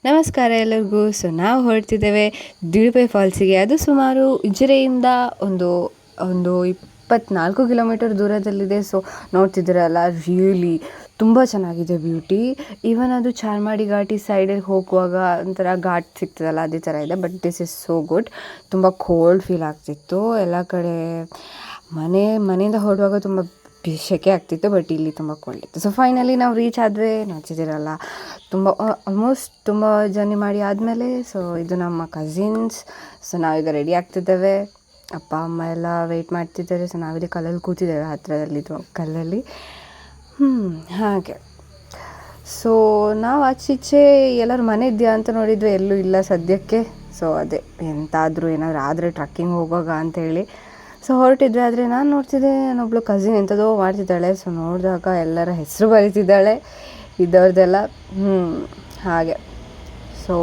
ನಮಸ್ಕಾರ ಎಲ್ಲರಿಗೂ. ನಾವು ಹೊರಡ್ತಿದ್ದೇವೆ ದಿಡುಪೆ ಫಾಲ್ಸಿಗೆ. ಅದು ಸುಮಾರು ಉಜಿರೆಯಿಂದ ಒಂದು 24 ಕಿಲೋಮೀಟರ್ ದೂರದಲ್ಲಿದೆ. ಸೊ ನೋಡ್ತಿದ್ದೀರಲ್ಲ, ರಿಯಲಿ ತುಂಬ ಚೆನ್ನಾಗಿದೆ ಬ್ಯೂಟಿ. ಈವನ್ ಅದು ಚಾರ್ಮಾಡಿ ಘಾಟಿ ಸೈಡಿಗೆ ಹೋಗುವಾಗ ಒಂಥರ ಘಾಟ್ ಸಿಗ್ತದಲ್ಲ, ಅದೇ ಥರ ಇದೆ. But this is so good. ತುಂಬ ಕೋಲ್ಡ್ ಫೀಲ್ ಆಗ್ತಿತ್ತು ಎಲ್ಲ ಕಡೆ. ಮನೆಯಿಂದ ಹೊರಡುವಾಗ ತುಂಬ ಸೆಕೆ ಆಗ್ತಿತ್ತು, ಬಟ್ ಇಲ್ಲಿ ತುಂಬ ಕೋಲ್ಡ್ ಇತ್ತು. ಸೊ ಫೈನಲಿ ನಾವು ರೀಚ್ ಆದ್ವಿ. ನೋಡ್ತಿದ್ದೀರಲ್ಲ, ಆಲ್ಮೋಸ್ಟ್ ತುಂಬ ಜರ್ನಿ ಮಾಡಿ ಆದಮೇಲೆ. ಸೊ ಇದು ನಮ್ಮ ಕಸಿನ್ಸ್. ಸೊ ನಾವೀಗ ರೆಡಿ ಆಗ್ತಿದ್ದೇವೆ. ಅಪ್ಪ ಅಮ್ಮ ಎಲ್ಲ ವೆಯ್ಟ್ ಮಾಡ್ತಿದ್ದಾರೆ. ಸೊ ನಾವಿಲ್ಲಿ ಕಲ್ಲಲ್ಲಿ ಕೂತಿದ್ದೇವೆ, ಹತ್ತಿರದಲ್ಲಿದ್ದು ಕಲ್ಲಲ್ಲಿ. ಹಾಗೆ. ಸೊ ನಾವು ಆಚೀಚೆ ಎಲ್ಲರೂ ಮನೆ ಇದೆಯಾ ಅಂತ ನೋಡಿದ್ವಿ, ಎಲ್ಲೂ ಇಲ್ಲ ಸದ್ಯಕ್ಕೆ. ಸೊ ಅದೇ ಎಂತಾದರೂ ಏನಾದರೂ ಆದರೆ ಟ್ರಕ್ಕಿಂಗ್ ಹೋಗುವಾಗ ಅಂಥೇಳಿ ಸೊ ಹೊರಟಿದ್ವಿ. ಆದರೆ ನಾನು ನೋಡ್ತಿದ್ದೆ, ನಾನೊಬ್ಳು ಕಸಿನ್ ಎಂಥದೋ ಮಾಡ್ತಿದ್ದಾಳೆ. ಸೊ ನೋಡಿದಾಗ ಎಲ್ಲರ ಹೆಸರು ಬರೀತಿದ್ದಾಳೆ ಇದ್ದವ್ರದ್ದೆಲ್ಲ. ಹಾಗೆ. ಸೊ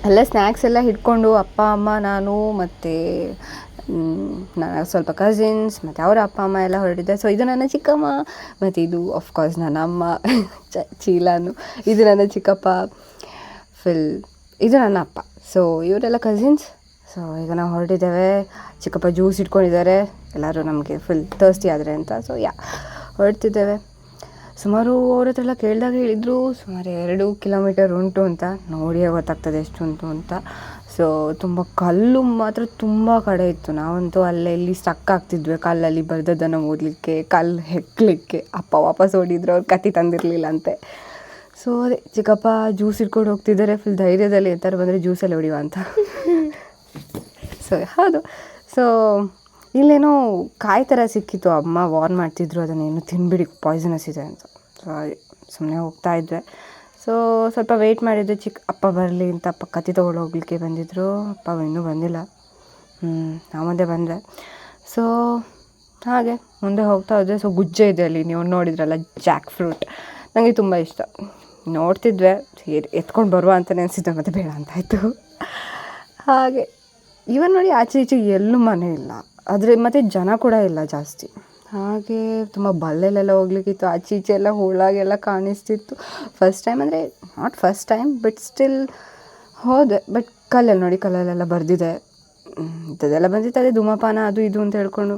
ಎಲ್ಲ ಸ್ನ್ಯಾಕ್ಸ್ ಎಲ್ಲ ಹಿಡ್ಕೊಂಡು ಅಪ್ಪ ಅಮ್ಮ, ನಾನು ಮತ್ತು ನನ್ನ ಸ್ವಲ್ಪ ಕಸಿನ್ಸ್ ಮತ್ತು ಅವರ ಅಪ್ಪ ಅಮ್ಮ ಎಲ್ಲ ಹೊರಟಿದ್ದೆ. ಸೊ ಇದು ನನ್ನ ಚಿಕ್ಕಮ್ಮ, ಮತ್ತು ಇದು ಆಫ್ಕೋರ್ಸ್ ನನ್ನ ಅಮ್ಮ ಚೀಲಾನು. ಇದು ನನ್ನ ಚಿಕ್ಕಪ್ಪ ಇದು ನನ್ನ ಅಪ್ಪ. ಸೊ ಇವರೆಲ್ಲ ಕಸಿನ್ಸ್. ಸೊ ಈಗ ನಾವು ಹೊರಟಿದ್ದೇವೆ. ಚಿಕ್ಕಪ್ಪ ಜ್ಯೂಸ್ ಇಟ್ಕೊಂಡಿದ್ದಾರೆ, ಎಲ್ಲರೂ ನಮಗೆ ಫುಲ್ ಥರ್ಸ್ಟಿ ಆದರೆ ಅಂತ. ಸೊ ಹೊರಡ್ತಿದ್ದೇವೆ. ಸುಮಾರು ಅವ್ರ ಹತ್ರ ಎಲ್ಲ ಕೇಳಿದಾಗ ಹೇಳಿದರು ಸುಮಾರು 2 ಕಿಲೋಮೀಟರ್ ಉಂಟು ಅಂತ. ನೋಡಿಯೇ ಗೊತ್ತಾಗ್ತದೆ ಎಷ್ಟು ಉಂಟು ಅಂತ. ಸೊ ತುಂಬ ಕಲ್ಲು ಮಾತ್ರ ತುಂಬ ಕಡೆ ಇತ್ತು. ನಾವಂತೂ ಅಲ್ಲೇ ಇಲ್ಲಿ ಸ್ಟಕ್ ಆಗ್ತಿದ್ವಿ, ಕಲ್ಲಲ್ಲಿ ಬರ್ದದ್ದನ್ನು ಓದಲಿಕ್ಕೆ, ಕಲ್ಲು ಹೆಕ್ಕಲಿಕ್ಕೆ. ಅಪ್ಪ ವಾಪಸ್ ಓಡಿದ್ರು, ಅವ್ರು ಕತ್ತಿ ತಂದಿರಲಿಲ್ಲ ಅಂತೆ. ಸೊ ಅದೇ ಚಿಕ್ಕಪ್ಪ ಜ್ಯೂಸ್ ಇಟ್ಕೊಂಡು ಹೋಗ್ತಿದ್ದಾರೆ ಫುಲ್ ಧೈರ್ಯದಲ್ಲಿ, ಎಂಥವ್ರು ಬಂದರೆ ಜ್ಯೂಸಲ್ಲಿ ಹೊಡಿಯುವ ಅಂತ. ಸೊ ಹೌದು. ಸೊ ಇಲ್ಲೇನೋ ಕಾಯಿ ಥರ ಸಿಕ್ಕಿತ್ತು, ಅಮ್ಮ ವಾರ್ನ್ ಮಾಡ್ತಿದ್ರು ಅದನ್ನೇನು ತಿನ್ಬಿಡಿ, ಪಾಯ್ಸನಸ್ ಇದೆ ಅಂತ. ಸೊ ಸುಮ್ಮನೆ ಹೋಗ್ತಾ ಇದ್ವಿ. ಸೊ ಸ್ವಲ್ಪ ವೆಯ್ಟ್ ಮಾಡಿದ್ದೆ ಅಪ್ಪ ಬರಲಿ ಅಂತ. ಅಪ್ಪ ಕತ್ತಿ ತೊಗೊಂಡು ಹೋಗ್ಲಿಕ್ಕೆ ಬಂದಿದ್ದರು. ಅಪ್ಪ ಇನ್ನೂ ಬಂದಿಲ್ಲ. ನಾವು ಮುಂದೆ ಬಂದರೆ. ಸೊ ಹಾಗೆ ಮುಂದೆ ಹೋಗ್ತಾ ಇದ್ದೆ. ಸೊ ಗುಜ್ಜೆ ಇದೆ ಅಲ್ಲಿ, ನೀವು ನೋಡಿದ್ರಲ್ಲ, ಜಾಕ್ ಫ್ರೂಟ್. ನನಗೆ ತುಂಬ ಇಷ್ಟ. ನೋಡ್ತಿದ್ವಿ, ಎತ್ಕೊಂಡು ಬರುವ ಅಂತಲೇ ಅನಿಸಿದ್ದೆ, ಮತ್ತು ಬೇಡ ಅಂತಾಯಿತು. ಹಾಗೆ ಇವನ್ ನೋಡಿ, ಆಚೆ ಈಚೆ ಎಲ್ಲೂ ಮನೆ ಇಲ್ಲ, ಆದರೆ ಮತ್ತು ಜನ ಕೂಡ ಇಲ್ಲ ಜಾಸ್ತಿ. ಹಾಗೆ ತುಂಬ ಬಲ್ಲೆಲ್ಲ ಹೋಗ್ಲಿಕ್ಕಿತ್ತು. ಆಚೆ ಈಚೆ ಎಲ್ಲ ಹುಳಾಗೆಲ್ಲ ಕಾಣಿಸ್ತಿತ್ತು. ಫಸ್ಟ್ ಟೈಮ್ ಅಂದರೆ not first time, but still ಹೋದೆ. ಬಟ್ ಕಲ್ಲಲ್ಲಿ ನೋಡಿ, ಕಲ್ಲಲ್ಲೆಲ್ಲ ಬರೆದಿದೆ. ಇಂಥದ್ದೆಲ್ಲ ಬಂದಿತ್ತು. ಅದೇ ಧೂಮಪಾನ ಅದು ಇದು ಅಂತ ಹೇಳ್ಕೊಂಡು.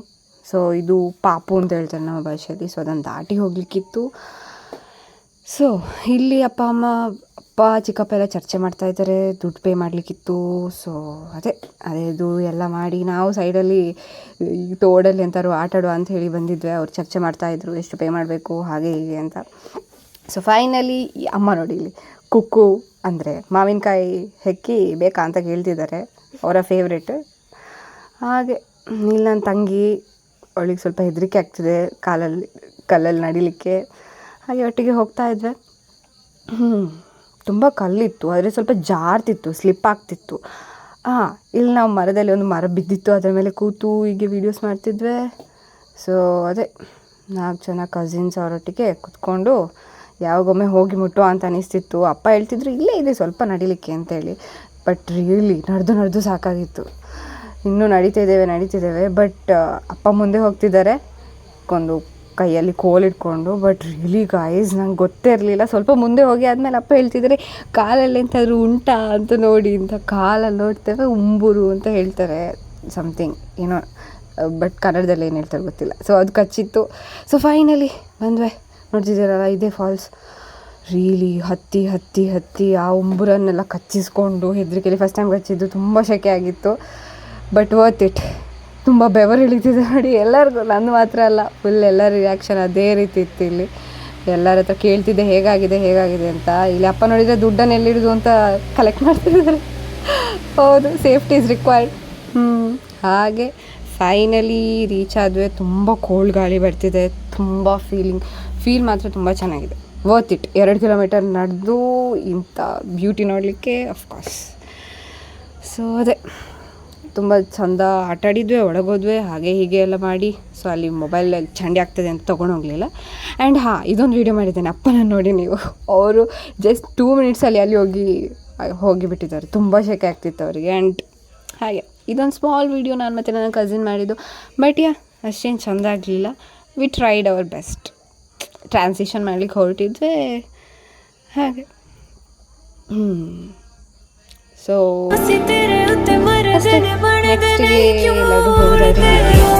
ಸೊ ಇದು ಪಾಪು ಅಂತ ಹೇಳ್ತಾರೆ ನಮ್ಮ ಭಾಷೆಯಲ್ಲಿ. ಸೊ ಅದನ್ನು ದಾಟಿ ಹೋಗಲಿಕ್ಕಿತ್ತು. ಸೊ ಇಲ್ಲಿ ಅಪ್ಪ ಚಿಕ್ಕಪ್ಪ ಎಲ್ಲ ಚರ್ಚೆ ಮಾಡ್ತಾಯಿದ್ದಾರೆ, ದುಡ್ಡು ಪೇ ಮಾಡಲಿಕ್ಕಿತ್ತು. ಸೊ ಅದೇದು ಎಲ್ಲ ಮಾಡಿ ನಾವು ಸೈಡಲ್ಲಿ ತೋಡಲ್ಲಿ ಎಂತಾರು ಆಟಾಡುವ ಅಂತ ಹೇಳಿ ಬಂದಿದ್ವಿ. ಅವ್ರು ಚರ್ಚೆ ಮಾಡ್ತಾಯಿದ್ರು, ಎಷ್ಟು ಪೇ ಮಾಡಬೇಕು ಹಾಗೆ ಹೀಗೆ ಅಂತ. ಸೊ ಫೈನಲಿ ಅಮ್ಮ ನೋಡಿ, ಇಲ್ಲಿ ಕುಕ್ಕು ಅಂದರೆ ಮಾವಿನಕಾಯಿ ಹೆಕ್ಕಿ ಬೇಕಾ ಅಂತ ಕೇಳ್ತಿದ್ದಾರೆ, ಅವರ ಫೇವ್ರೇಟ್. ಹಾಗೆ ಇಲ್ಲಿ ನನ್ನ ತಂಗಿ, ಅವಳಿಗೆ ಸ್ವಲ್ಪ ಹೆದರಿಕೆ ಆಗ್ತಿದೆ ಕಲ್ಲಲ್ಲಿ ನಡಿಲಿಕ್ಕೆ. ಹಾಗೆ ಒಟ್ಟಿಗೆ ಹೋಗ್ತಾ ಇದ್ವಿ. ತುಂಬ ಕಲ್ಲಿತ್ತು, ಆದರೆ ಸ್ವಲ್ಪ ಜಾರ್ತಿತ್ತು, ಸ್ಲಿಪ್ ಆಗ್ತಿತ್ತು. ಇಲ್ಲಿ ನಾವು ಮರದಲ್ಲಿ ಒಂದು ಮರ ಬಿದ್ದಿತ್ತು, ಅದರ ಮೇಲೆ ಕೂತು ಹೀಗೆ ವೀಡಿಯೋಸ್ ಮಾಡ್ತಿದ್ವಿ. ಸೊ ಅದೇ 4 ಜನ ಕಸಿನ್ಸ್ ಅವರೊಟ್ಟಿಗೆ ಕೂತ್ಕೊಂಡು ಯಾವಾಗೊಮ್ಮೆ ಹೋಗಿ ಮುಟ್ಟುವ ಅಂತ ಅನಿಸ್ತಿತ್ತು. ಅಪ್ಪ ಹೇಳ್ತಿದ್ರು ಇಲ್ಲೇ ಇದೆ ಸ್ವಲ್ಪ ನಡಿಲಿಕ್ಕೆ ಅಂತೇಳಿ. ಬಟ್ ರಿಯಲಿ ನಡೆದು ಸಾಕಾಗಿತ್ತು. ಇನ್ನೂ ನಡೀತಿದ್ದೇವೆ. ಬಟ್ ಅಪ್ಪ ಮುಂದೆ ಹೋಗ್ತಿದ್ದಾರೆ, ಒಂದು ಕೈಯಲ್ಲಿ ಕೋಲಿಟ್ಕೊಂಡು. ಬಟ್ ರಿಯಲಿ ಗಾಯ್ಸ್, ನಂಗೆ ಗೊತ್ತೇ ಇರಲಿಲ್ಲ. ಸ್ವಲ್ಪ ಮುಂದೆ ಹೋಗಿ ಆದಮೇಲೆ ಅಪ್ಪ ಹೇಳ್ತಿದ್ದಾರೆ, ಕಾಲಲ್ಲಿ ಎಂತಾದರೂ ಉಂಟಾ ಅಂತ ನೋಡಿ ಅಂತ. ಕಾಲಲ್ಲಿ ನೋಡ್ತೇವೆ, ಉಂಬೂರು ಅಂತ ಹೇಳ್ತಾರೆ, ಸಮಥಿಂಗ್ ಏನೋ, ಬಟ್ ಕನ್ನಡದಲ್ಲಿ ಏನು ಹೇಳ್ತಾರೆ ಗೊತ್ತಿಲ್ಲ. ಸೊ ಅದು ಕಚ್ಚಿತ್ತು. ಸೊ ಫೈನಲಿ ಬಂದ್ವಿ. ನೋಡ್ತಿದ್ದೀರಲ್ಲ, ಇದೇ ಫಾಲ್ಸ್. ರಿಯಲಿ ಹತ್ತಿ ಆ ಉಂಬುರನ್ನೆಲ್ಲ ಕಚ್ಚಿಸ್ಕೊಂಡು ಹೆದರಿಕೆಯಲ್ಲಿ ಫಸ್ಟ್ ಟೈಮ್ ಕಚ್ಚಿದ್ದು. ತುಂಬ ಸೆಕೆ ಆಗಿತ್ತು, ಬಟ್ ವರ್ತ್ ಇಟ್. ತುಂಬ ಬೆವರು ಇಳಿತಿದೆ ನೋಡಿ ಎಲ್ಲರಿಗೂ, ನನ್ನ ಮಾತ್ರ ಅಲ್ಲ, ಫುಲ್ ಎಲ್ಲರ ರಿಯಾಕ್ಷನ್ ಅದೇ ರೀತಿ ಇತ್ತು. ಇಲ್ಲಿ ಎಲ್ಲರ ಹತ್ರ ಕೇಳ್ತಿದ್ದೆ ಹೇಗಾಗಿದೆ ಅಂತ. ಇಲ್ಲಿ ಅಪ್ಪ ನೋಡಿದರೆ ದುಡ್ಡನ್ನು ಎಲ್ಲಿಡೋದು ಅಂತ ಕಲೆಕ್ಟ್ ಮಾಡ್ತಿದ್ದಾರೆ. ಹೌದು, ಸೇಫ್ಟಿ ಇಸ್ ರಿಕ್ವೈರ್ಡ್. ಹಾಗೆ ಫೈನಲಿ ರೀಚ್ ಆದ್ವಿ. ತುಂಬ ಕೋಲ್ಡ್ ಗಾಳಿ ಬರ್ತಿದೆ, ತುಂಬ ಫೀಲ್ ಮಾತ್ರ ತುಂಬ ಚೆನ್ನಾಗಿದೆ. Worth it. 2 ಕಿಲೋಮೀಟರ್ ನಡೆದು ಇಂಥ ಬ್ಯೂಟಿ ನೋಡಲಿಕ್ಕೆ, ಅಫ್ಕೋರ್ಸ್. ಸೊ ಅದೇ ತುಂಬ ಚೆಂದ ಆಟಾಡಿದ್ವಿ, ಒಳಗೋದ್ವಿ, ಹಾಗೆ ಹೀಗೆ ಎಲ್ಲ ಮಾಡಿ. ಸೊ ಅಲ್ಲಿ ಮೊಬೈಲಲ್ಲಿ ಚಂಡಿ ಆಗ್ತದೆ ಅಂತ ತೊಗೊಂಡೋಗಲಿಲ್ಲ. ಆ್ಯಂಡ್ ಇದೊಂದು ವೀಡಿಯೋ ಮಾಡಿದ್ದೇನೆ, ಅಪ್ಪನ ನೋಡಿ ನೀವು. ಅವರು ಜಸ್ಟ್ 2 ಮಿನಿಟ್ಸಲ್ಲಿ ಅಲ್ಲಿ ಹೋಗಿಬಿಟ್ಟಿದ್ದಾರೆ. ತುಂಬ ಸೆಕೆ ಆಗ್ತಿತ್ತು ಅವರಿಗೆ. ಆ್ಯಂಡ್ ಹಾಗೆ ಇದೊಂದು ಸ್ಮಾಲ್ ವೀಡಿಯೋ ನಾನು ಮತ್ತು ನನ್ನ ಕಸಿನ್ ಮಾಡಿದ್ದು. ಬಟ್ ಅಷ್ಟೇನು ಚೆಂದ ಆಗಲಿಲ್ಲ. We tried hour best. Transition ಮಾಡ್ಲಿಕ್ಕೆ ಹೊರಟಿದ್ವಿ ಹಾಗೆ. ಸೊ ಅಷ್ಟೇ, ನೆಕ್ಸ್ಟಿಗೆ ಎಲ್ಲಾದರೂ ಹೋಗೋದಾದ್ರೆ ವಿಡಿಯೋ